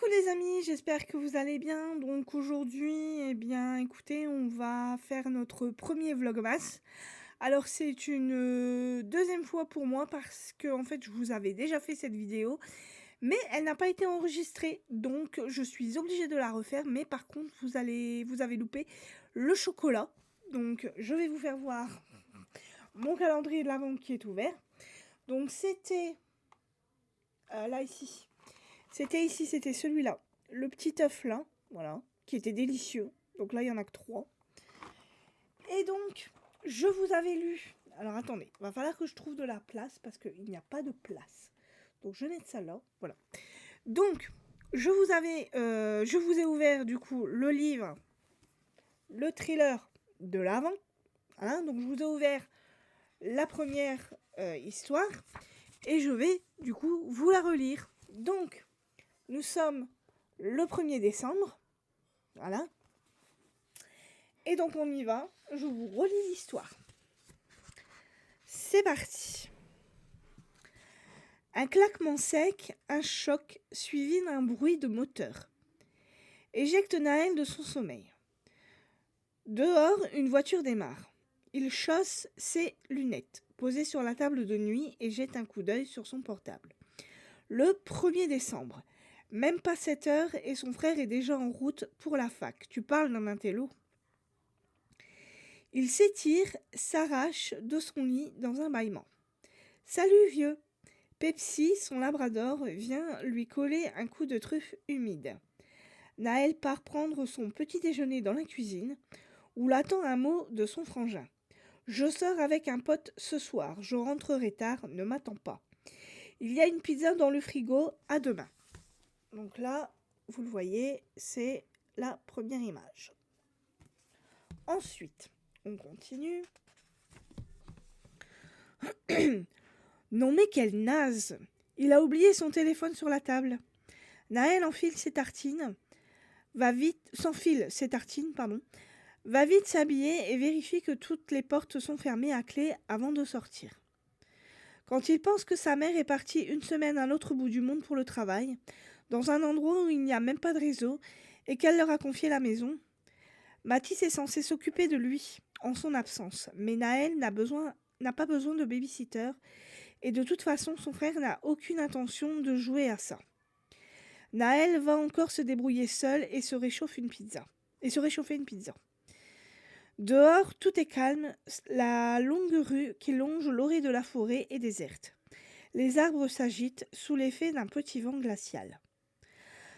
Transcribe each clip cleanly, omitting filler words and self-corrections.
Coucou les amis, j'espère que vous allez bien. Donc aujourd'hui, écoutez, on va faire notre premier vlogmas. Alors c'est une deuxième fois pour moi parce que en fait je vous avais déjà fait cette vidéo, mais elle n'a pas été enregistrée, donc je suis obligée de la refaire. Mais par contre, vous avez loupé le chocolat. Donc je vais vous faire voir mon calendrier de l'Avent qui est ouvert. Donc c'était là ici. C'était celui-là. Le petit œuf là, voilà, qui était délicieux. Donc là, il y en a que 3. Et donc, je vous avais lu. Alors attendez, va falloir que je trouve de la place parce qu'il n'y a pas de place. Donc je mets ça là, voilà. Donc, je vous ai ouvert du coup le livre, le thriller de l'Avent. Voilà, donc je vous ai ouvert la première histoire et je vais du coup vous la relire. Donc, nous sommes le 1er décembre. Voilà. Et donc on y va. Je vous relis l'histoire. C'est parti. Un claquement sec, un choc, suivi d'un bruit de moteur, éjecte Naël de son sommeil. Dehors, une voiture démarre. Il chausse ses lunettes, posées sur la table de nuit, et jette un coup d'œil sur son portable. Le 1er décembre. Même pas 7 heures et son frère est déjà en route pour la fac. Tu parles d'un intello. Il s'étire, s'arrache de son lit dans un bâillement. « Salut, vieux !» Pepsi, son labrador, vient lui coller un coup de truffe humide. Naël part prendre son petit déjeuner dans la cuisine, où l'attend un mot de son frangin. « Je sors avec un pote ce soir, je rentrerai tard, ne m'attends pas. Il y a une pizza dans le frigo, à demain. » Donc là, vous le voyez, c'est la première image. Ensuite, on continue. Non mais quelle naze! Il a oublié son téléphone sur la table. Naël s'enfile ses tartines, va vite s'habiller et vérifie que toutes les portes sont fermées à clé avant de sortir. Quand il pense que sa mère est partie une semaine à l'autre bout du monde pour le travail, dans un endroit où il n'y a même pas de réseau, et qu'elle leur a confié la maison, Mathis est censé s'occuper de lui en son absence, mais Naël n'a pas besoin de babysitter, et de toute façon son frère n'a aucune intention de jouer à ça. Naël va encore se débrouiller seul et se réchauffer une pizza. Dehors, tout est calme, la longue rue qui longe l'orée de la forêt est déserte. Les arbres s'agitent sous l'effet d'un petit vent glacial.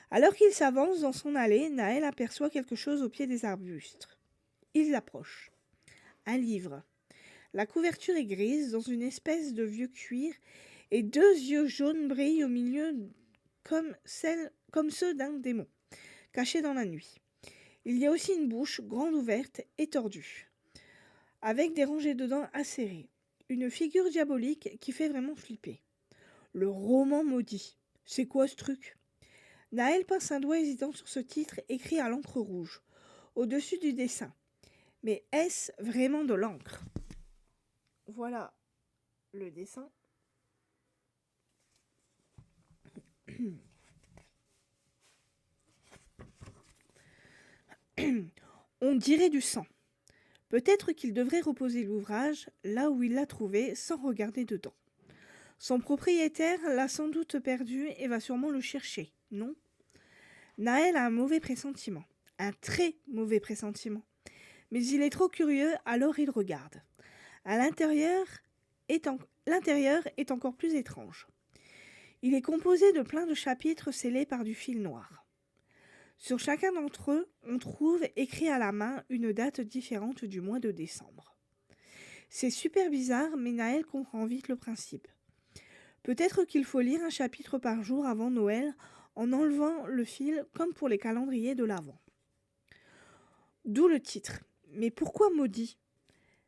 Alors qu'il s'avance dans son allée, Naël aperçoit quelque chose au pied des arbustes. Il l'approche. Un livre. La couverture est grise, dans une espèce de vieux cuir, et 2 yeux jaunes brillent au milieu comme ceux d'un démon, caché dans la nuit. Il y a aussi une bouche grande ouverte et tordue, avec des rangées de dents acérées. Une figure diabolique qui fait vraiment flipper. Le roman maudit. C'est quoi ce truc? Naël passe un doigt hésitant sur ce titre écrit à l'encre rouge, au-dessus du dessin. Mais est-ce vraiment de l'encre? Voilà le dessin. On dirait du sang. Peut-être qu'il devrait reposer l'ouvrage là où il l'a trouvé sans regarder dedans. Son propriétaire l'a sans doute perdu et va sûrement le chercher, non? Naël a un mauvais pressentiment, un très mauvais pressentiment. Mais il est trop curieux, alors il regarde. L'intérieur est encore plus étrange. Il est composé de plein de chapitres scellés par du fil noir. Sur chacun d'entre eux, on trouve écrit à la main une date différente du mois de décembre. C'est super bizarre, mais Naël comprend vite le principe. Peut-être qu'il faut lire un chapitre par jour avant Noël en enlevant le fil comme pour les calendriers de l'Avent. D'où le titre. Mais pourquoi maudit?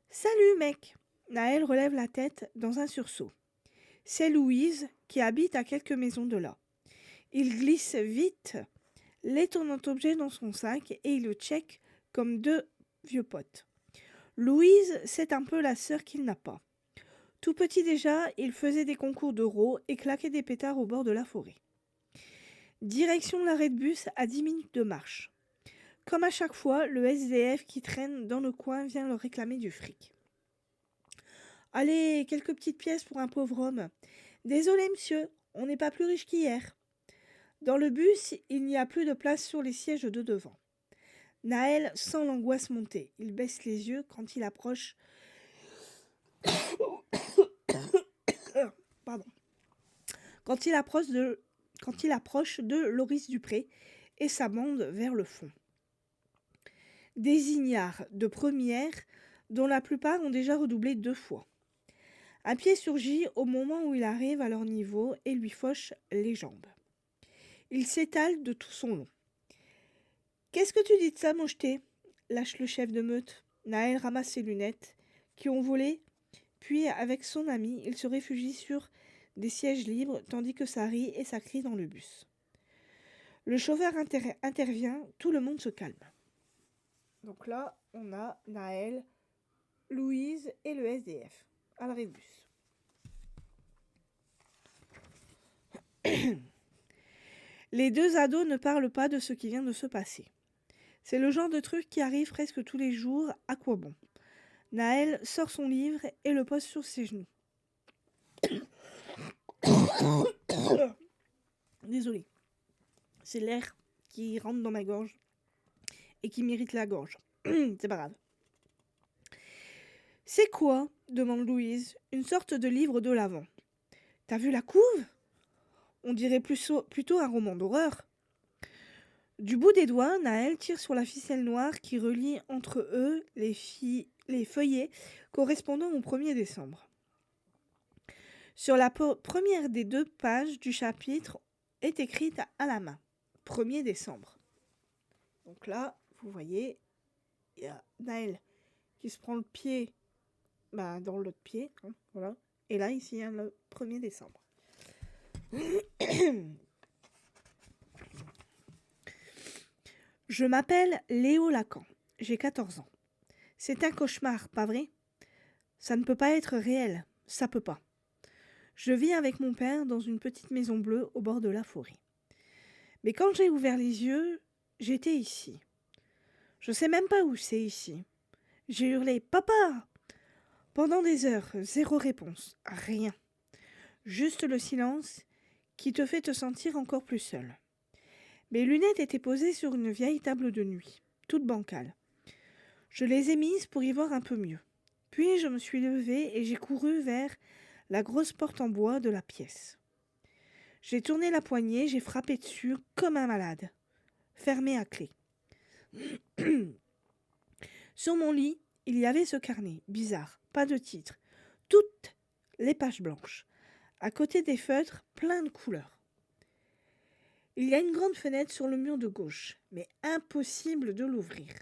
Salut mec! Naël relève la tête dans un sursaut. C'est Louise qui habite à quelques maisons de là. Il glisse vite l'étonnant objet dans son sac et il le check comme 2 vieux potes. Louise, c'est un peu la sœur qu'il n'a pas. Tout petit déjà, il faisait des concours d'euros et claquait des pétards au bord de la forêt. Direction l'arrêt de bus à 10 minutes de marche. Comme à chaque fois, le SDF qui traîne dans le coin vient leur réclamer du fric. Allez, quelques petites pièces pour un pauvre homme. Désolé, monsieur, on n'est pas plus riche qu'hier. Dans le bus, il n'y a plus de place sur les sièges de devant. Naël sent l'angoisse monter. Il baisse les yeux quand il approche. Pardon. Quand il approche de Loris Dupré et sa bande vers le fond. Des ignares de première, dont la plupart ont déjà redoublé 2 fois. Un pied surgit au moment où il arrive à leur niveau et lui fauche les jambes. Il s'étale de tout son long. « Qu'est-ce que tu dis de ça, mon jeté ?» lâche le chef de meute. Naël ramasse ses lunettes, qui ont volé, puis avec son ami, il se réfugie sur des sièges libres, tandis que ça rit et ça crie dans le bus. Le chauffeur intervient, tout le monde se calme. Donc là, on a Naël, Louise et le SDF à l'arrêt de bus. Les 2 ados ne parlent pas de ce qui vient de se passer. C'est le genre de truc qui arrive presque tous les jours, à quoi bon? Naël sort son livre et le pose sur ses genoux. Désolée. C'est l'air qui rentre dans ma gorge et qui m'irrite la gorge. C'est pas grave. C'est quoi? Demande Louise. Une sorte de livre de l'Avent. T'as vu la couve? On dirait plutôt un roman d'horreur. Du bout des doigts, Naël tire sur la ficelle noire qui relie entre eux les feuillets correspondant au 1er décembre. Sur la première des 2 pages du chapitre est écrite à la main. 1er décembre. Donc là, vous voyez, il y a Naël qui se prend le pied dans l'autre pied. Hein, voilà. Et là, ici, il y a le 1er décembre. Je m'appelle Léo Lacan. J'ai 14 ans. C'est un cauchemar, pas vrai? Ça ne peut pas être réel. Ça peut pas. Je vis avec mon père dans une petite maison bleue au bord de la forêt. Mais quand j'ai ouvert les yeux, j'étais ici. Je sais même pas où c'est ici. J'ai hurlé « Papa !» Pendant des heures, 0 réponse, rien. Juste le silence qui te fait te sentir encore plus seul. Mes lunettes étaient posées sur une vieille table de nuit, toute bancale. Je les ai mises pour y voir un peu mieux. Puis je me suis levée et j'ai couru vers la grosse porte en bois de la pièce. J'ai tourné la poignée, j'ai frappé dessus comme un malade. Fermé à clé. Sur mon lit, il y avait ce carnet, bizarre, pas de titre, toutes les pages blanches. À côté des feutres, plein de couleurs. Il y a une grande fenêtre sur le mur de gauche, mais impossible de l'ouvrir.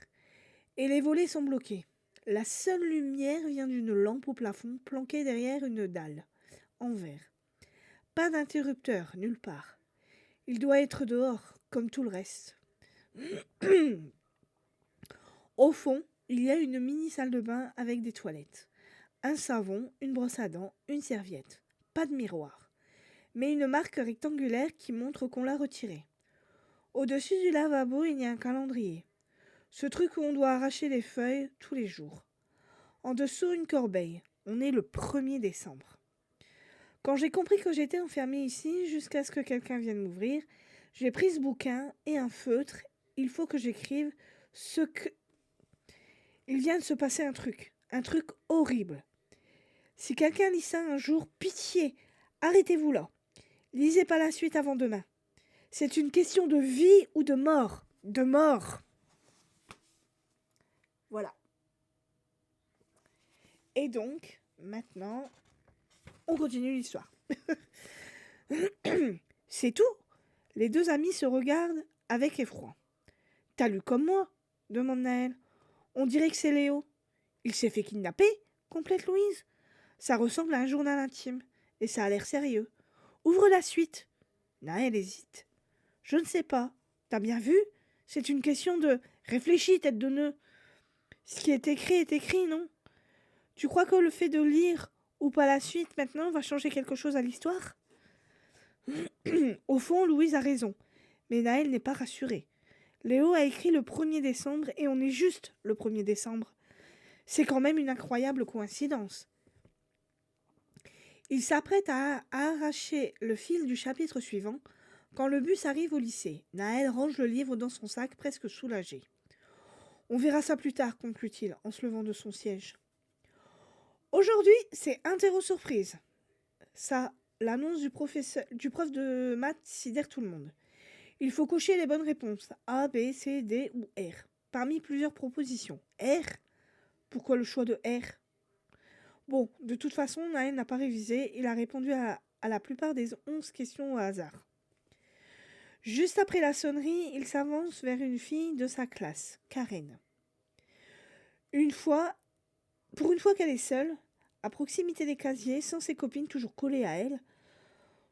Et les volets sont bloqués. La seule lumière vient d'une lampe au plafond planquée derrière une dalle, en verre. Pas d'interrupteur, nulle part. Il doit être dehors, comme tout le reste. Au fond, il y a une mini salle de bain avec des toilettes. Un savon, une brosse à dents, une serviette. Pas de miroir. Mais une marque rectangulaire qui montre qu'on l'a retirée. Au-dessus du lavabo, il y a un calendrier. Ce truc où on doit arracher les feuilles tous les jours. En dessous, une corbeille. On est le 1er décembre. Quand j'ai compris que j'étais enfermée ici, jusqu'à ce que quelqu'un vienne m'ouvrir, j'ai pris ce bouquin et un feutre. Il faut que j'écrive ce que... Il vient de se passer un truc horrible. Si quelqu'un lit ça un jour, pitié, arrêtez-vous là. Lisez pas la suite avant demain. C'est une question de vie ou de mort. De mort. Voilà. Et donc, maintenant, on continue l'histoire. C'est tout. Les 2 amis se regardent avec effroi. T'as lu comme moi? Demande Naël. On dirait que c'est Léo. Il s'est fait kidnapper? Complète Louise. Ça ressemble à un journal intime. Et ça a l'air sérieux. Ouvre la suite. Naël hésite. Je ne sais pas. T'as bien vu? C'est une question de... Réfléchis, tête de nœud. Ce qui est écrit, non? Tu crois que le fait de lire ou pas la suite maintenant va changer quelque chose à l'histoire? Au fond, Louise a raison. Mais Naël n'est pas rassuré. Léo a écrit le 1er décembre et on est juste le 1er décembre. C'est quand même une incroyable coïncidence. Il s'apprête à arracher le fil du chapitre suivant quand le bus arrive au lycée. Naël range le livre dans son sac, presque soulagé. On verra ça plus tard, conclut-il en se levant de son siège. Aujourd'hui, c'est interro surprise. Ça, l'annonce du prof de maths sidère tout le monde. Il faut cocher les bonnes réponses, A, B, C, D ou R, parmi plusieurs propositions. R? Pourquoi le choix de R? Bon, de toute façon, Naël n'a pas révisé, il a répondu à la plupart des 11 questions au hasard. Juste après la sonnerie, il s'avance vers une fille de sa classe, Karen. Pour une fois qu'elle est seule, à proximité des casiers, sans ses copines toujours collées à elle,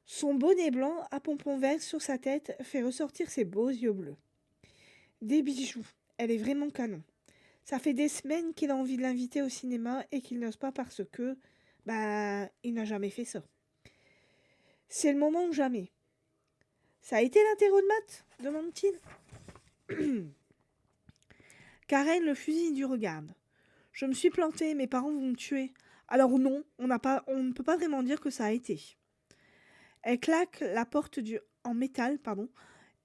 son bonnet blanc à pompons verts sur sa tête fait ressortir ses beaux yeux bleus. Des bijoux, elle est vraiment canon. Ça fait des semaines qu'il a envie de l'inviter au cinéma et qu'il n'ose pas parce que, il n'a jamais fait ça. C'est le moment ou jamais. Ça a été l'interro de maths demande-t-il. Karen le fusille du regard. Je me suis plantée, mes parents vont me tuer. Alors non, on ne peut pas vraiment dire que ça a été. Elle claque la porte en métal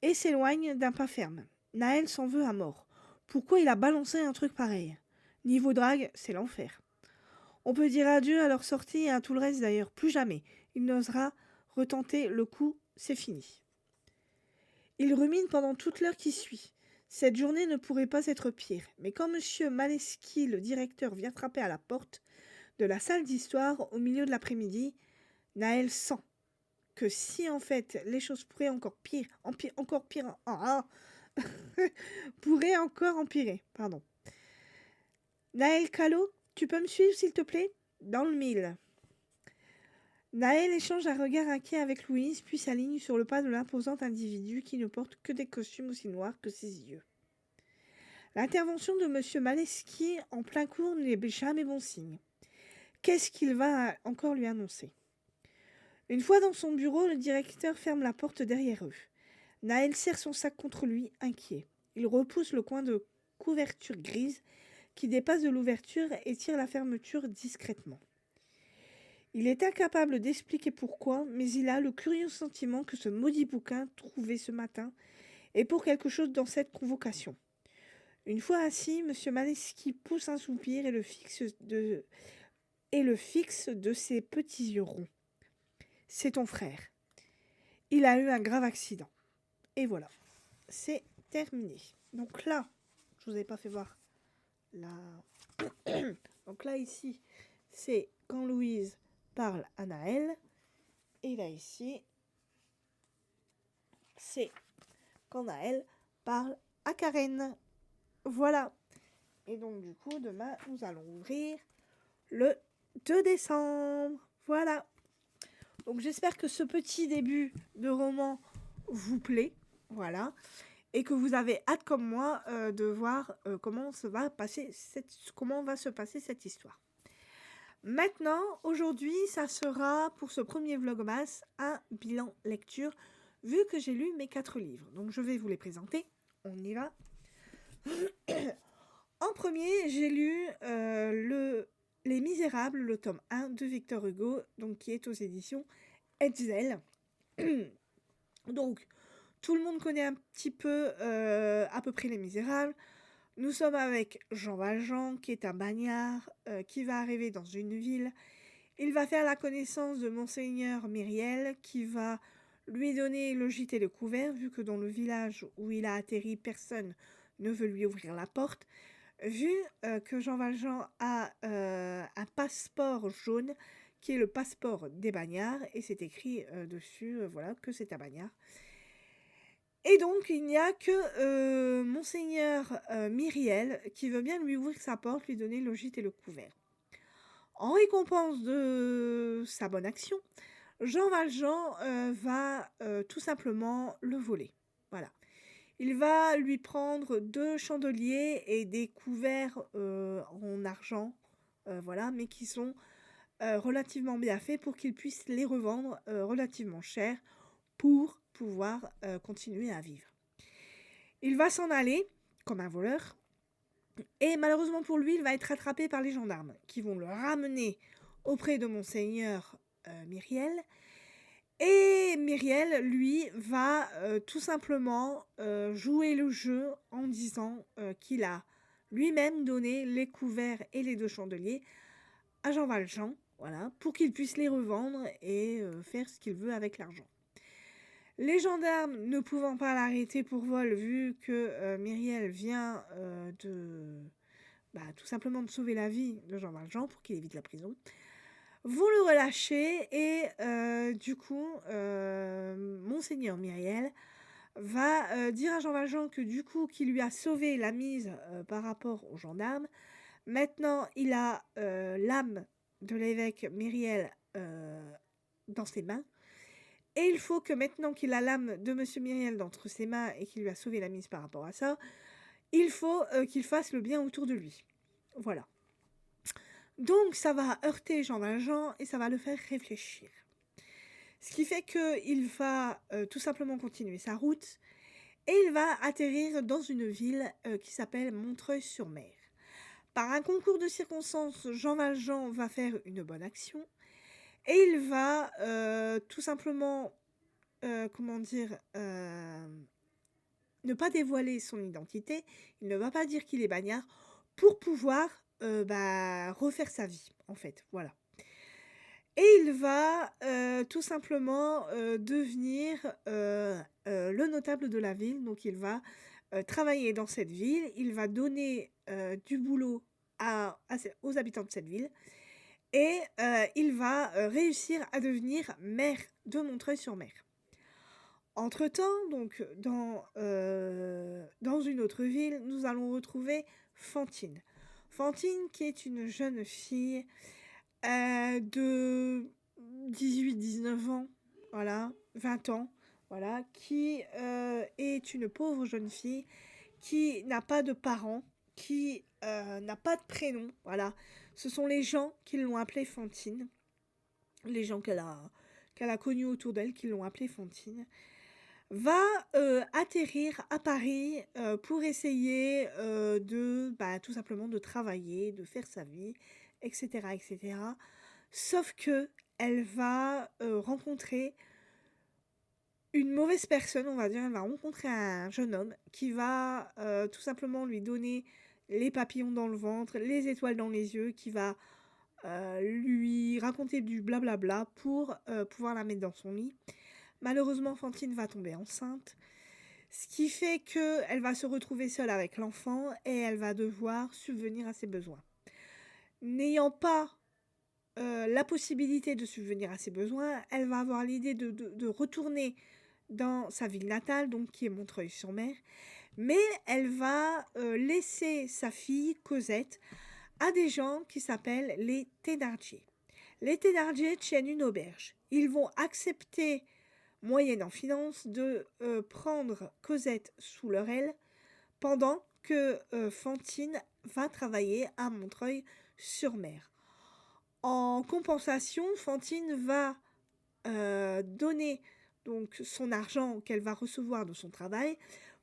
et s'éloigne d'un pas ferme. Naël s'en veut à mort. Pourquoi il a balancé un truc pareil? Niveau drague, c'est l'enfer. On peut dire adieu à leur sortie et à tout le reste d'ailleurs. Plus jamais. Il n'osera retenter le coup, c'est fini. Il rumine pendant toute l'heure qui suit. Cette journée ne pourrait pas être pire. Mais quand M. Maleski, le directeur, vient frapper à la porte de la salle d'histoire au milieu de l'après-midi, Naël sent que si en fait les choses pourraient pourraient encore empirer. Naël Callot, tu peux me suivre s'il te plaît? Dans le mille. Naël échange un regard inquiet avec Louise, puis s'aligne sur le pas de l'imposant individu qui ne porte que des costumes aussi noirs que ses yeux. L'intervention de M. Maleski en plein cours n'est jamais bon signe. Qu'est-ce qu'il va encore lui annoncer? Une fois dans son bureau, le directeur ferme la porte derrière eux. Naël serre son sac contre lui, inquiet. Il repousse le coin de couverture grise qui dépasse de l'ouverture et tire la fermeture discrètement. Il est incapable d'expliquer pourquoi, mais il a le curieux sentiment que ce maudit bouquin trouvé ce matin est pour quelque chose dans cette convocation. Une fois assis, M. Maleski pousse un soupir et le fixe de ses petits yeux ronds. C'est ton frère. Il a eu un grave accident. Et voilà, c'est terminé. Donc là, je vous avais pas fait voir la... Donc là, ici, c'est quand Louise parle à Naël. Et là, ici, c'est quand Naël parle à Karen. Voilà. Et donc, du coup, demain, nous allons ouvrir le 2 décembre. Voilà. Donc, j'espère que ce petit début de roman vous plaît. Voilà. Et que vous avez hâte, comme moi, de voir comment va se passer cette histoire. Maintenant, aujourd'hui, ça sera, pour ce premier vlogmas, un bilan lecture, vu que j'ai lu mes 4 livres. Donc, je vais vous les présenter. On y va. En premier, j'ai lu Les Misérables, le tome 1 de Victor Hugo, donc qui est aux éditions Hetzel. Donc, tout le monde connaît un petit peu, à peu près Les Misérables. Nous sommes avec Jean Valjean, qui est un bagnard, qui va arriver dans une ville. Il va faire la connaissance de Monseigneur Myriel, qui va lui donner le gîte et le couvert, vu que dans le village où il a atterri, personne ne veut lui ouvrir la porte. Vu que Jean Valjean a un passeport jaune, qui est le passeport des bagnards, et c'est écrit dessus que c'est un bagnard. Et donc, il n'y a que Monseigneur Myriel qui veut bien lui ouvrir sa porte, lui donner le gîte et le couvert. En récompense de sa bonne action, Jean Valjean va tout simplement le voler. Voilà. Il va lui prendre 2 chandeliers et des couverts en argent, mais qui sont relativement bien faits pour qu'il puisse les revendre relativement cher pour pouvoir continuer à vivre. Il va s'en aller comme un voleur et malheureusement pour lui, il va être rattrapé par les gendarmes qui vont le ramener auprès de Monseigneur Myriel. Et Myriel, lui, va tout simplement jouer le jeu en disant qu'il a lui-même donné les couverts et les 2 chandeliers à Jean Valjean, voilà, pour qu'il puisse les revendre et faire ce qu'il veut avec l'argent. Les gendarmes ne pouvant pas l'arrêter pour vol, vu que Myriel vient tout simplement de sauver la vie de Jean Valjean pour qu'il évite la prison, vont le relâcher et du coup, Monseigneur Myriel va dire à Jean Valjean que du coup, qui lui a sauvé la mise par rapport aux gendarmes, maintenant il a l'âme de l'évêque Myriel dans ses mains. Et il faut que maintenant qu'il a l'âme de Monsieur Myriel entre ses mains et qu'il lui a sauvé la mise par rapport à ça, il faut qu'il fasse le bien autour de lui. Voilà. Donc ça va heurter Jean Valjean et ça va le faire réfléchir. Ce qui fait qu'il va tout simplement continuer sa route et il va atterrir dans une ville qui s'appelle Montreuil-sur-Mer. Par un concours de circonstances, Jean Valjean va faire une bonne action et il va tout simplement, ne pas dévoiler son identité. Il ne va pas dire qu'il est bagnard pour pouvoir refaire sa vie, en fait, voilà. Et il va tout simplement devenir le notable de la ville. Donc il va travailler dans cette ville, il va donner du boulot aux habitants de cette ville et il va réussir à devenir maire de Montreuil-sur-Mer. Entre-temps, donc dans une autre ville, nous allons retrouver Fantine. Fantine qui est une jeune fille de 18-19 ans, voilà, 20 ans, voilà, qui est une pauvre jeune fille qui n'a pas de parents, qui n'a pas de prénom, voilà. Ce sont les gens qui l'ont appelée Fantine, les gens qu'elle a connus autour d'elle qui l'ont appelée Fantine, va atterrir à Paris pour essayer tout simplement de travailler, de faire sa vie, etc., etc. Sauf que elle va rencontrer une mauvaise personne, on va dire. Elle va rencontrer un jeune homme qui va tout simplement lui donner les papillons dans le ventre, les étoiles dans les yeux, qui va lui raconter du blablabla pour pouvoir la mettre dans son lit. Malheureusement, Fantine va tomber enceinte, ce qui fait qu'elle va se retrouver seule avec l'enfant et elle va devoir subvenir à ses besoins. N'ayant pas la possibilité de subvenir à ses besoins, elle va avoir l'idée de retourner dans sa ville natale, donc qui est Montreuil-sur-Mer, mais elle va laisser sa fille, Cosette, à des gens qui s'appellent les Thénardier. Les Thénardier tiennent une auberge. Ils vont accepter, moyennant finance, de prendre Cosette sous leur aile pendant que Fantine va travailler à Montreuil-sur-Mer. En compensation, Fantine va donner donc son argent qu'elle va recevoir de son travail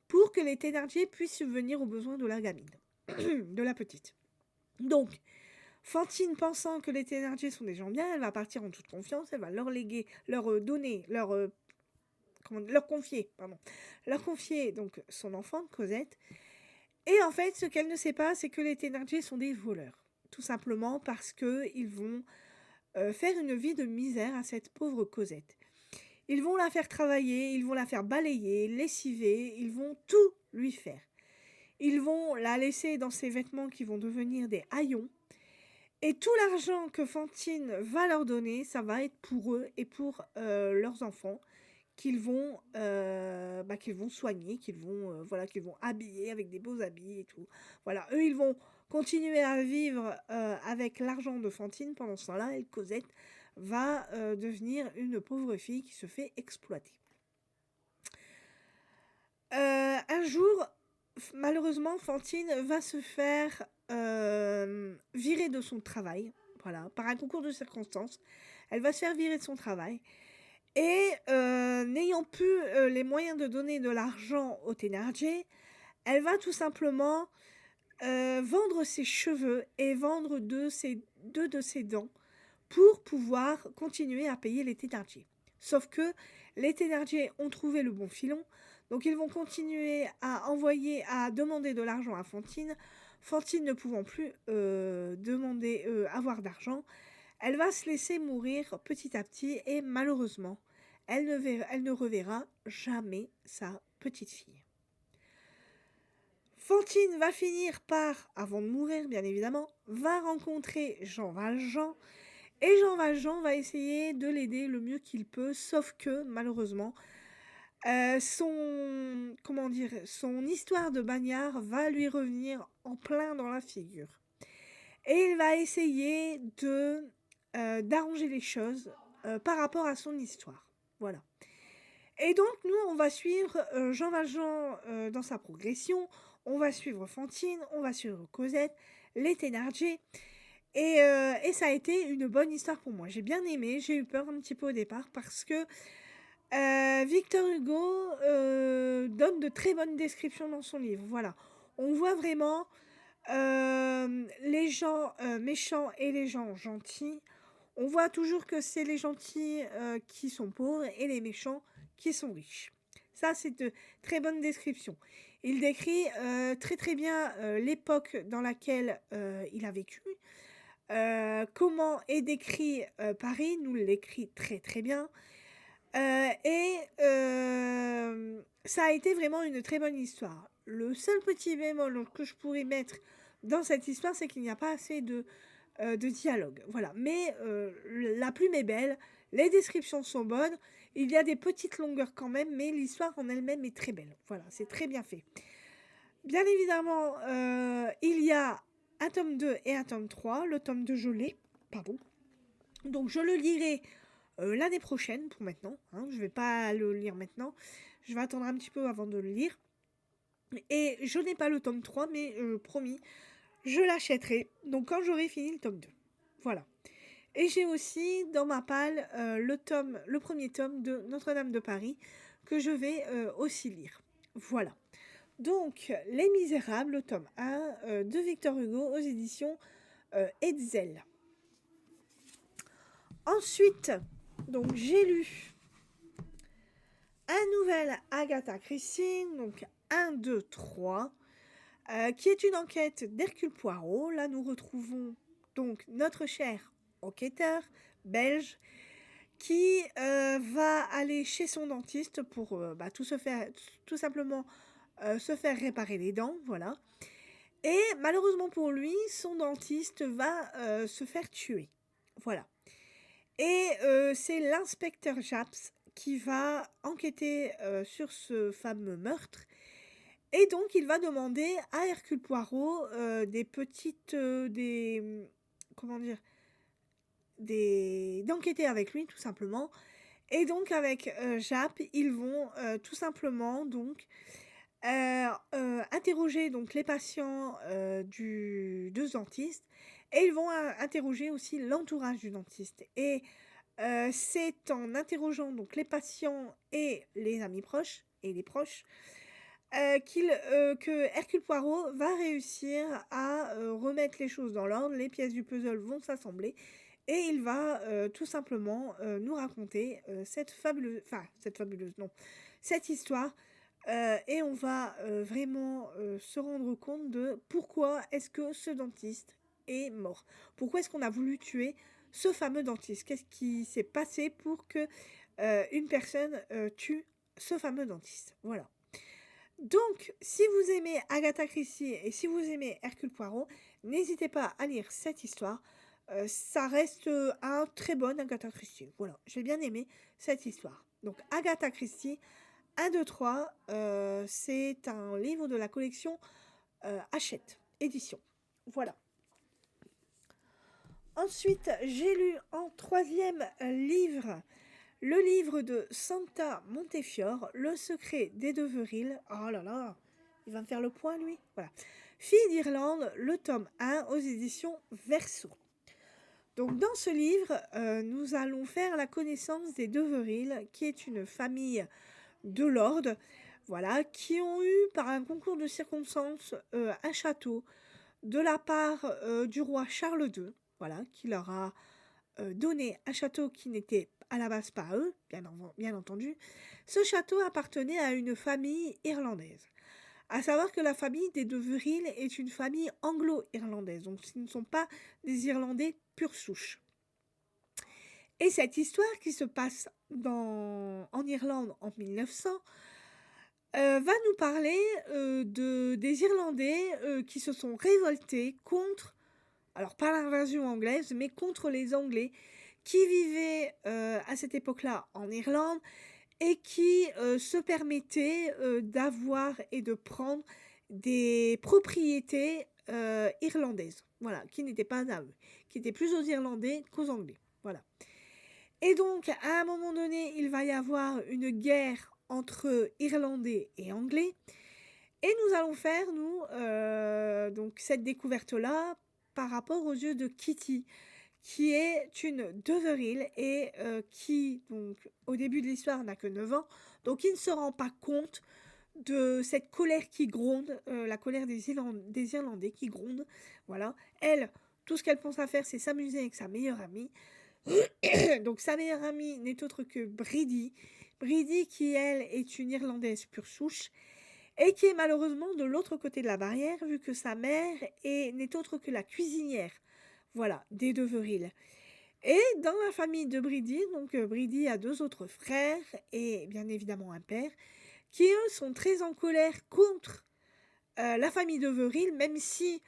pour que les Thénardier puissent subvenir aux besoins de la gamine, de la petite. Donc, Fantine, pensant que les Thénardier sont des gens bien, elle va partir en toute confiance, elle va leur léguer, leur confier donc son enfant, Cosette. Et en fait, ce qu'elle ne sait pas, c'est que les Thénardier sont des voleurs. Tout simplement parce qu'ils vont faire une vie de misère à cette pauvre Cosette. Ils vont la faire travailler, ils vont la faire balayer, lessiver, ils vont tout lui faire. Ils vont la laisser dans ses vêtements qui vont devenir des haillons. Et tout l'argent que Fantine va leur donner, ça va être pour eux et pour leurs enfants qu'ils vont soigner, qu'ils vont habiller avec des beaux habits et tout. Voilà, eux, ils vont continuer à vivre avec l'argent de Fantine. Pendant ce temps-là, elle, Cosette, va devenir une pauvre fille qui se fait exploiter. Un jour, malheureusement, Fantine va se faire virer de son travail, voilà, par un concours de circonstances. Elle va se faire virer de son travail Et n'ayant plus, les moyens de donner de l'argent aux Thénardier, elle va tout simplement, vendre ses cheveux et vendre 2 de ses dents pour pouvoir continuer à payer les Thénardier. Sauf que les Thénardier ont trouvé le bon filon, donc ils vont continuer à demander de l'argent à Fantine. Fantine ne pouvant plus, avoir d'argent, elle va se laisser mourir petit à petit et malheureusement, elle ne reverra jamais sa petite fille. Fantine va finir par, avant de mourir bien évidemment, va rencontrer Jean Valjean et Jean Valjean va essayer de l'aider le mieux qu'il peut, sauf que malheureusement, son histoire de bagnard va lui revenir en plein dans la figure. Et il va essayer d'arranger les choses par rapport à son histoire. Voilà. Et donc, nous, on va suivre Jean Valjean dans sa progression. On va suivre Fantine, on va suivre Cosette, les Thénardier. Et ça a été une bonne histoire pour moi. J'ai bien aimé, j'ai eu peur un petit peu au départ parce que Victor Hugo donne de très bonnes descriptions dans son livre. Voilà. On voit vraiment les gens méchants et les gens gentils. On voit toujours que c'est les gentils qui sont pauvres et les méchants qui sont riches. Ça, c'est de très bonnes descriptions. Il décrit très très bien l'époque dans laquelle il a vécu. Comment est décrit Paris, nous l'écrit très très bien. Ça a été vraiment une très bonne histoire. Le seul petit bémol que je pourrais mettre dans cette histoire, c'est qu'il n'y a pas assez de dialogue. Voilà. Mais la plume est belle, les descriptions sont bonnes, il y a des petites longueurs quand même, mais l'histoire en elle-même est très belle. Voilà, c'est très bien fait. Bien évidemment, il y a un tome 2 et un tome 3. Le tome 2, je l'ai. Pardon. Donc, je le lirai l'année prochaine pour maintenant. Hein, je ne vais pas le lire maintenant. Je vais attendre un petit peu avant de le lire. Et je n'ai pas le tome 3, mais promis, je l'achèterai. Donc, quand j'aurai fini le tome 2. Voilà. Et j'ai aussi dans ma palle le premier tome de Notre-Dame de Paris que je vais aussi lire. Voilà. Donc, Les Misérables, le tome 1 de Victor Hugo aux éditions Hetzel. Ensuite, donc j'ai lu un nouvel Agatha Christie, donc 1, 2, 3, qui est une enquête d'Hercule Poirot. Là, nous retrouvons donc notre cher enquêteur belge qui va aller chez son dentiste pour tout simplement se faire réparer les dents, voilà. Et malheureusement pour lui, son dentiste va se faire tuer, voilà. Et c'est l'inspecteur Japs qui va enquêter sur ce fameux meurtre. Et donc, il va demander à Hercule Poirot d'enquêter avec lui, tout simplement. Et donc, avec Japs, ils vont tout simplement interroger donc les patients du dentiste et ils vont interroger aussi l'entourage du dentiste. Et c'est en interrogeant donc les patients et les amis proches et les proches que Hercule Poirot va réussir à remettre les choses dans l'ordre, les pièces du puzzle vont s'assembler et il va tout simplement nous raconter cette histoire. Et on va vraiment se rendre compte de pourquoi est-ce que ce dentiste est mort. Pourquoi est-ce qu'on a voulu tuer ce fameux dentiste. Qu'est-ce qui s'est passé pour que une personne tue ce fameux dentiste. Voilà. Donc, si vous aimez Agatha Christie et si vous aimez Hercule Poirot, n'hésitez pas à lire cette histoire. Ça reste un très bon Agatha Christie. Voilà, j'ai bien aimé cette histoire. Donc, Agatha Christie, 1, 2, 3, c'est un livre de la collection Hachette, édition. Voilà. Ensuite, j'ai lu en troisième livre, le livre de Santa Montefiore, Le secret des Deveril. Oh là là, il va me faire le point, lui. Voilà. Fille d'Irlande, le tome 1 aux éditions Verso. Donc dans ce livre, nous allons faire la connaissance des Deveril, qui est une famille de lords, voilà, qui ont eu, par un concours de circonstances, un château de la part, du roi Charles II, voilà, qui leur a, donné un château qui n'était à la base pas à eux, bien entendu. Ce château appartenait à une famille irlandaise. À savoir que la famille des Deveril est une famille anglo-irlandaise, donc ce ne sont pas des Irlandais pure souche. Et cette histoire qui se passe en Irlande en 1900 va nous parler des Irlandais qui se sont révoltés contre, alors pas l'invasion anglaise, mais contre les Anglais qui vivaient à cette époque-là en Irlande et qui se permettaient d'avoir et de prendre des propriétés irlandaises, voilà, qui n'étaient pas à eux, qui étaient plus aux Irlandais qu'aux Anglais, voilà. Et donc, à un moment donné, il va y avoir une guerre entre Irlandais et Anglais. Et nous allons faire, nous, donc cette découverte-là par rapport aux yeux de Kitty, qui est une Deveril et qui, donc, au début de l'histoire, n'a que 9 ans. Donc, il ne se rend pas compte de cette colère qui gronde, la colère des Irlandais qui gronde. Voilà. Elle, tout ce qu'elle pense à faire, c'est s'amuser avec sa meilleure amie. Donc sa meilleure amie n'est autre que Bridie. Bridie qui, elle, est une Irlandaise pure souche et qui est malheureusement de l'autre côté de la barrière vu que sa mère n'est autre que la cuisinière, voilà, des Deveril. Et dans la famille de Bridie, donc Bridie a 2 autres frères et bien évidemment un père qui, eux, sont très en colère contre la famille Deveril, même si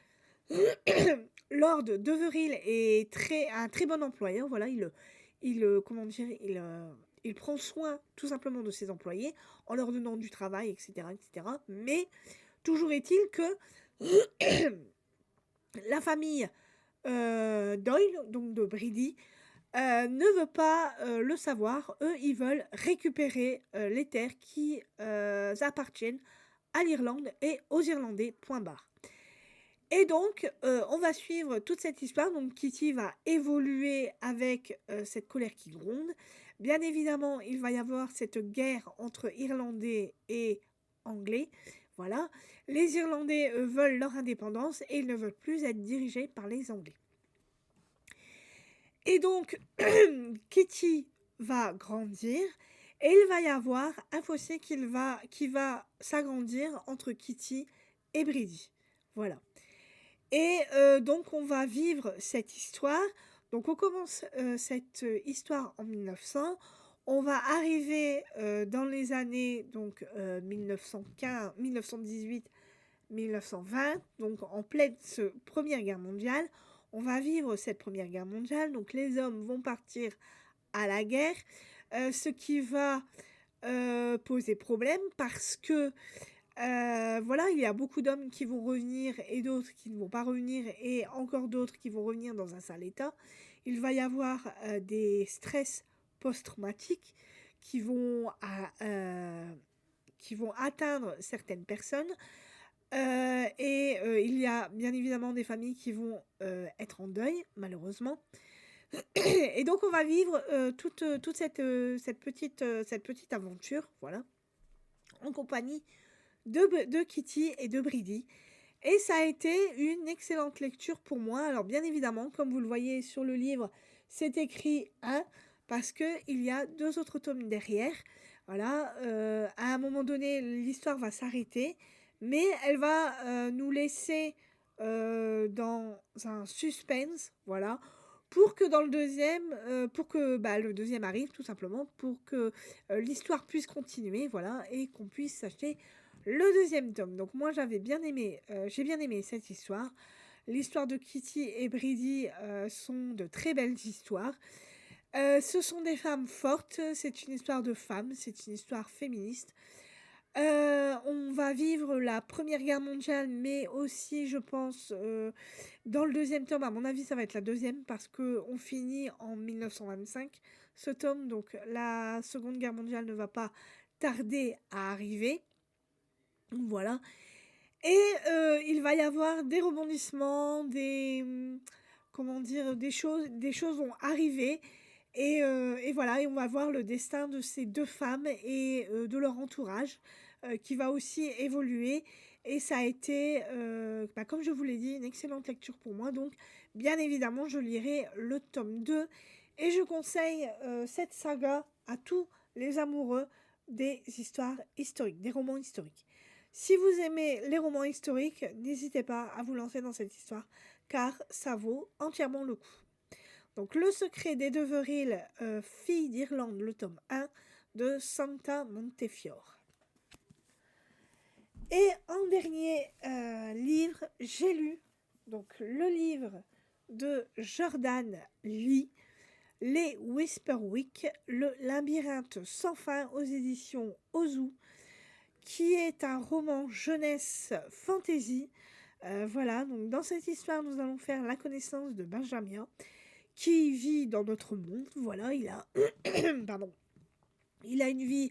Lord Deveril est un très bon employeur, voilà, comment dire, il prend soin tout simplement de ses employés en leur donnant du travail, etc., etc. Mais toujours est-il que la famille Doyle, donc de Bridie, ne veut pas le savoir. Eux, ils veulent récupérer les terres qui appartiennent à l'Irlande et aux Irlandais, point barre. Et donc, on va suivre toute cette histoire. Donc, Kitty va évoluer avec cette colère qui gronde. Bien évidemment, il va y avoir cette guerre entre Irlandais et Anglais. Voilà. Les Irlandais veulent leur indépendance et ils ne veulent plus être dirigés par les Anglais. Et donc, Kitty va grandir et il va y avoir un fossé qui va s'agrandir entre Kitty et Bridie. Voilà. Et donc, on va vivre cette histoire. Donc, on commence cette histoire en 1900. On va arriver dans les années donc 1915, 1918, 1920, donc en pleine Première Guerre mondiale. On va vivre cette Première Guerre mondiale. Donc, les hommes vont partir à la guerre, ce qui va poser problème parce que voilà, il y a beaucoup d'hommes qui vont revenir et d'autres qui ne vont pas revenir et encore d'autres qui vont revenir dans un sale état. Il va y avoir des stress post-traumatiques qui vont atteindre certaines personnes. Il y a bien évidemment des familles qui vont être en deuil, malheureusement. Et donc, on va vivre toute cette petite aventure, voilà, en compagnie de Kitty et de Bridie. Et ça a été une excellente lecture pour moi. Alors bien évidemment, comme vous le voyez sur le livre, c'est écrit 1 parce qu'il y a 2 autres tomes derrière. Voilà, à un moment donné, l'histoire va s'arrêter, mais elle va nous laisser dans un suspense, voilà, pour que dans le deuxième, le deuxième arrive tout simplement, pour que l'histoire puisse continuer, voilà, et qu'on puisse s'acheter le deuxième tome. Donc moi j'ai bien aimé cette histoire. L'histoire de Kitty et Bridie sont de très belles histoires. Ce sont des femmes fortes, c'est une histoire de femmes, c'est une histoire féministe. On va vivre la Première Guerre mondiale, mais aussi, je pense, dans le deuxième tome, à mon avis, ça va être la deuxième, parce qu'on finit en 1925, ce tome, donc la Seconde Guerre mondiale ne va pas tarder à arriver. Voilà. Et il va y avoir des rebondissements, comment dire, des choses vont arriver et voilà, et on va voir le destin de ces 2 femmes et de leur entourage, qui va aussi évoluer et ça a été, comme je vous l'ai dit, une excellente lecture pour moi donc bien évidemment, je lirai le tome 2 et je conseille, cette saga à tous les amoureux des histoires historiques, des romans historiques. Si vous aimez les romans historiques, n'hésitez pas à vous lancer dans cette histoire, car ça vaut entièrement le coup. Donc, Le secret des Deveril, Filles d'Irlande, le tome 1 de Santa Montefiore. Et en dernier livre, j'ai lu donc, le livre de Jordan Lee, Les Whisperwick, le labyrinthe sans fin aux éditions Ozu, qui est un roman jeunesse fantasy. Voilà, donc dans cette histoire, nous allons faire la connaissance de Benjamin, qui vit dans notre monde. Voilà, il a, pardon, il a une vie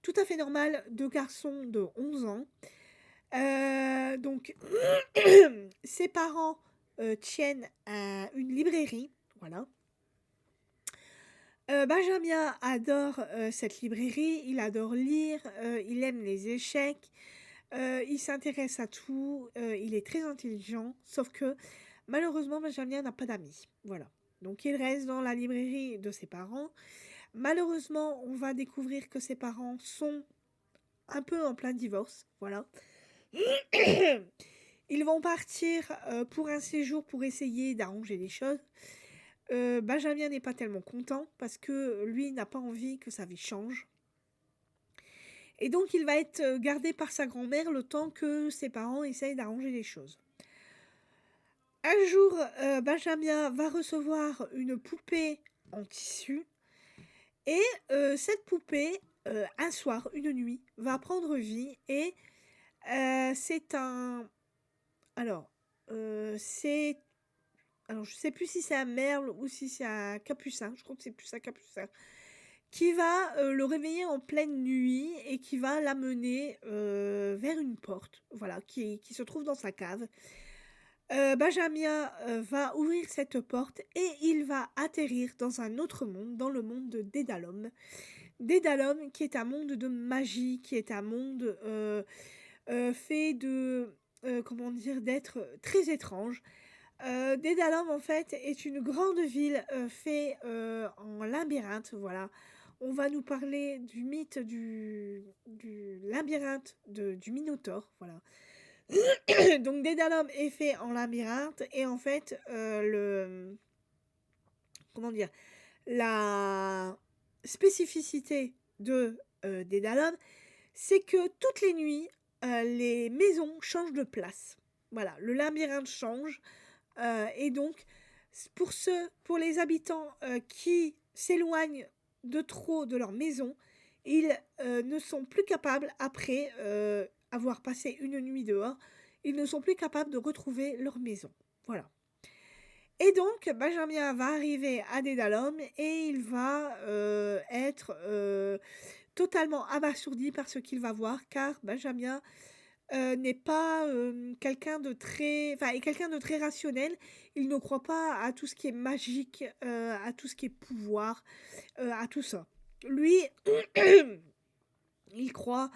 tout à fait normale de garçon de 11 ans. Donc, ses parents tiennent une librairie. Voilà. Benjamin adore cette librairie, il adore lire, il aime les échecs, il s'intéresse à tout, il est très intelligent, sauf que malheureusement Benjamin n'a pas d'amis. Voilà. Donc il reste dans la librairie de ses parents. Malheureusement, on va découvrir que ses parents sont un peu en plein divorce. Voilà. Ils vont partir pour un séjour pour essayer d'arranger les choses. Benjamin n'est pas tellement content parce que lui n'a pas envie que sa vie change. Et donc il va être gardé par sa grand-mère le temps que ses parents essayent d'arranger les choses. Un jour, Benjamin va recevoir une poupée en tissu et cette poupée, un soir, une nuit, va prendre vie et c'est un... Alors, c'est... Alors, je sais plus si c'est un merle ou si c'est un capucin. Je crois que c'est plus un capucin. Qui va le réveiller en pleine nuit et qui va l'amener vers une porte, voilà, qui se trouve dans sa cave. Benjamin va ouvrir cette porte et il va atterrir dans un autre monde, dans le monde de Dédalum. Dédalum qui est un monde de magie, qui est un monde fait de, comment dire, d'êtres très étranges. Dédalum, en fait, est une grande ville faite en labyrinthe, voilà. On va nous parler du mythe du labyrinthe du Minotaure, voilà. Donc Dédalum est fait en labyrinthe et en fait comment dire, la spécificité de Dédalum, c'est que toutes les nuits les maisons changent de place. Voilà, le labyrinthe change et donc pour les habitants qui s'éloignent de trop de leur maison, ils ne sont plus capables après avoir passé une nuit dehors, ils ne sont plus capables de retrouver leur maison. Voilà. Et donc, Benjamin va arriver à Dédalum et il va être totalement abasourdi par ce qu'il va voir, car Benjamin n'est pas quelqu'un de très... Enfin, est quelqu'un de très rationnel. Il ne croit pas à tout ce qui est magique, à tout ce qui est pouvoir, à tout ça. Lui, il croit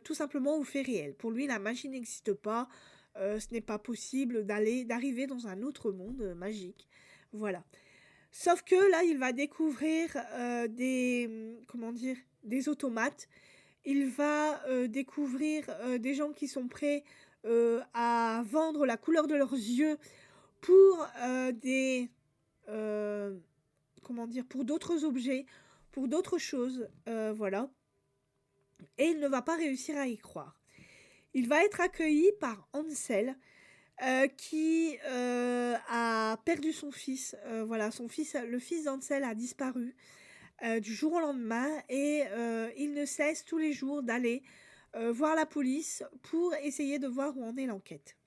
tout simplement aux faits réels. Pour lui, la magie n'existe pas. Ce n'est pas possible d'arriver dans un autre monde magique. Voilà. Sauf que là, il va découvrir des automates. Il va découvrir des gens qui sont prêts à vendre la couleur de leurs yeux pour pour d'autres objets, pour d'autres choses, voilà. Et il ne va pas réussir à y croire. Il va être accueilli par Ansel, qui a perdu son fils. Voilà, le fils d'Ansel a disparu du jour au lendemain et il ne cesse tous les jours d'aller voir la police pour essayer de voir où en est l'enquête.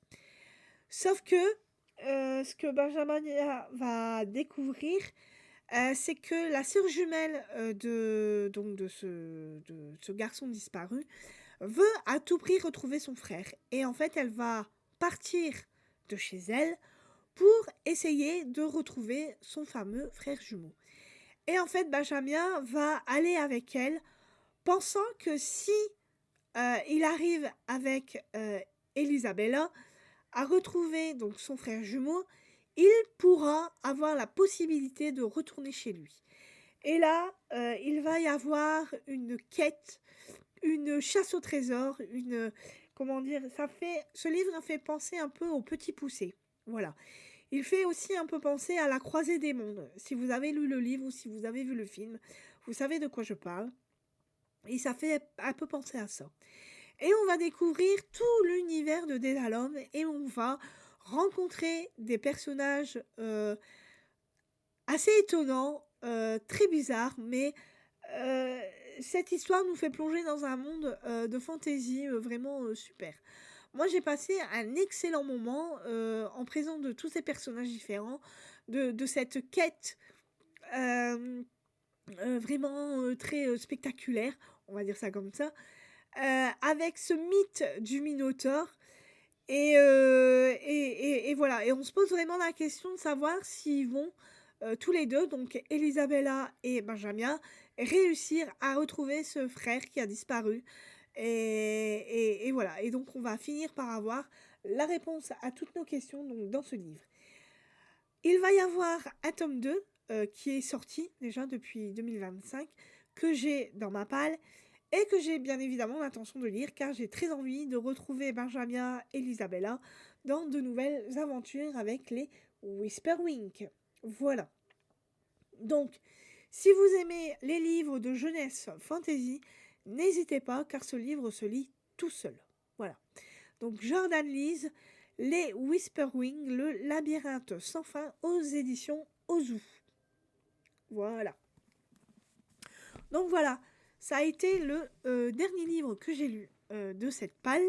Sauf que ce que Benjamin va découvrir, c'est que la sœur jumelle de ce garçon disparu veut à tout prix retrouver son frère. Et en fait, elle va partir de chez elle pour essayer de retrouver son fameux frère jumeau. Et en fait, Benjamin va aller avec elle, pensant que si il arrive avec Elisabella à retrouver donc son frère jumeau, il pourra avoir la possibilité de retourner chez lui. Et là, il va y avoir une quête, une chasse au trésor, comment dire, ce livre a fait penser un peu au Petit Poucet. Voilà. Il fait aussi un peu penser à La Croisée des mondes. Si vous avez lu le livre ou si vous avez vu le film, vous savez de quoi je parle. Et ça fait un peu penser à ça. Et on va découvrir tout l'univers de Dédalom et on va rencontrer des personnages assez étonnants, très bizarres, mais euh, cette histoire nous fait plonger dans un monde de fantasy vraiment super. Moi, j'ai passé un excellent moment en présence de tous ces personnages différents, de cette quête vraiment très spectaculaire, on va dire ça comme ça, avec ce mythe du Minotaure. Et voilà, et on se pose vraiment la question de savoir s'ils vont tous les deux, donc Elisabella et Benjamin, réussir à retrouver ce frère qui a disparu. Et voilà, et donc on va finir par avoir la réponse à toutes nos questions donc, dans ce livre. Il va y avoir un tome 2 qui est sorti déjà depuis 2025, que j'ai dans ma palle et que j'ai bien évidemment l'intention de lire car j'ai très envie de retrouver Benjamin et Elisabella dans de nouvelles aventures avec les Whisperwinks. Voilà. Donc, si vous aimez les livres de jeunesse fantasy, n'hésitez pas car ce livre se lit tout seul. Voilà. Donc, Jordan lise Les Whisperwings, le labyrinthe sans fin aux éditions Ozu. Voilà. Donc voilà, ça a été le dernier livre que j'ai lu de cette palle.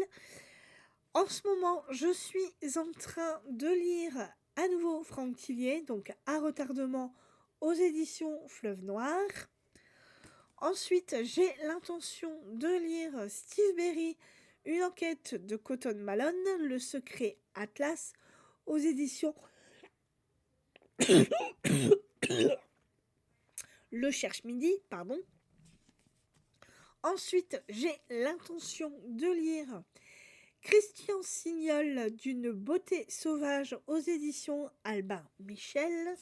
En ce moment, je suis en train de lire à nouveau Franck Tillier, donc à retardement aux éditions Fleuve Noir. Ensuite, j'ai l'intention de lire Steve Berry, une enquête de Cotton Malone, Le secret Atlas, aux éditions Le Cherche-Midi, pardon. Ensuite, j'ai l'intention de lire Christian Signol, d'une beauté sauvage, aux éditions Albin Michel.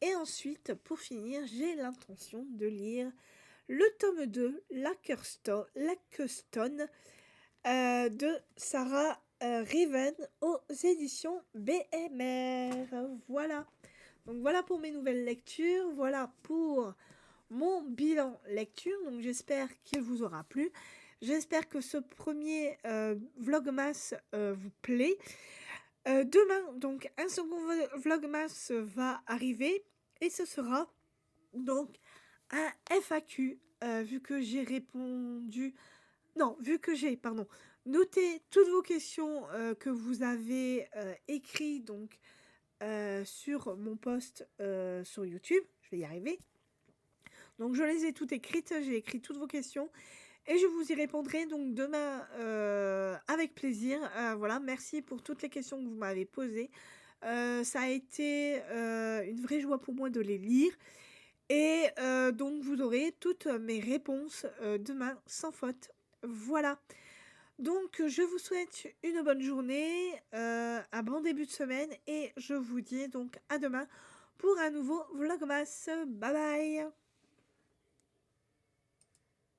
Et ensuite, pour finir, j'ai l'intention de lire le tome 2, Lackerston, de Sarah Riven, aux éditions BMR. Voilà. Donc voilà pour mes nouvelles lectures, voilà pour mon bilan lecture. Donc j'espère qu'il vous aura plu. J'espère que ce premier vlogmas vous plaît. Demain, donc un second vlogmas va arriver et ce sera donc un FAQ vu que j'ai répondu. Non, vu que j'ai, pardon, noté toutes vos questions que vous avez écrits donc sur mon post sur YouTube. Je vais y arriver. Donc je les ai toutes écrites, j'ai écrit toutes vos questions et je vous y répondrai donc demain avec plaisir. Voilà, merci pour toutes les questions que vous m'avez posées. Ça a été une vraie joie pour moi de les lire. Et donc vous aurez toutes mes réponses demain sans faute. Voilà. Donc je vous souhaite une bonne journée, un bon début de semaine et je vous dis donc à demain pour un nouveau vlogmas. Bye bye.